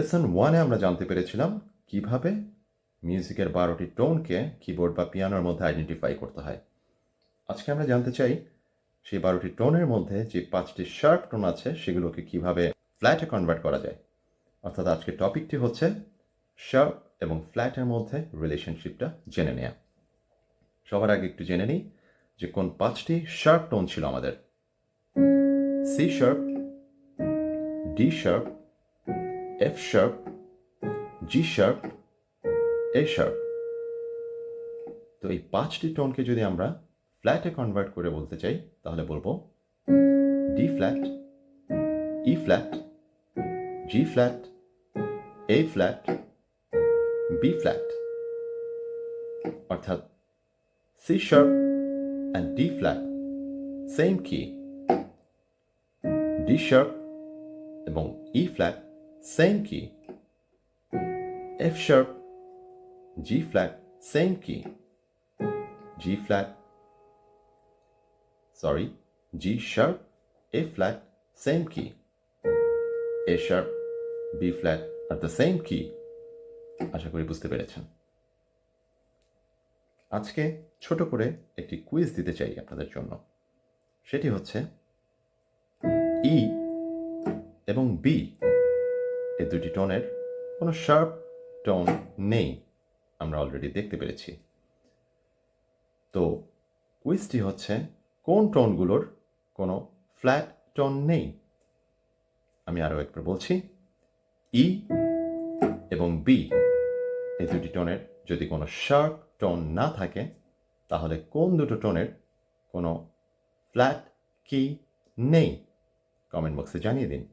Lesson 1-এ আমরা জানতে পেরেছিলাম কিভাবে মিউজিকের 12টি টোনকে কিবোর্ড বা পিয়ানোর মধ্যে আইডেন্টিফাই করতে হয়। আজকে আমরা জানতে চাই সেই 12টি টোনের মধ্যে যে 5টি শার্প টোন আছে সেগুলোকে কিভাবে ফ্ল্যাটে কনভার্ট করা যায়। অর্থাৎ আজকের টপিকটি হচ্ছে শার্প এবং ফ্ল্যাটের মধ্যে রিলেশনশিপটা জেনে নেয়া। সবার আগে একটু জেনে নিই যে কোন 5টি শার্প টোন ছিল আমাদের। C sharp, D sharp, F sharp, G sharp, A sharp. তো এই 5টি টোনকে যদি আমরা ফ্ল্যাটে কনভার্ট করে বলতে চাই তাহলে বলবো D flat, E flat, G flat, A flat, B flat. অর্থাৎ C sharp and D flat same key, D sharp এবং E flat same key, F sharp, G flat same key, G flat, G sharp, A flat same key, A sharp, B flat are the same key. আশা করি বুঝতে পেরেছেন। আজকে ছোট করে একটি quiz দিতে চাই আপনাদের জন্য। সেটি হচ্ছে ই এবং বি এই দুটি টোনের কোনো শার্প টোন নেই, আমরা অলরেডি দেখতে পেরেছি। তো কুইজটি হচ্ছে কোন টোনগুলোর কোনো ফ্ল্যাট টোন নেই। আমি আরও একবার বলছি, ই এবং বি এই দুটি টোনের যদি কোনো শার্প টোন না থাকে তাহলে কোন দুটো টোনের কোনো ফ্ল্যাট কি নেই? কমেন্ট বক্সে জানিয়ে দিন।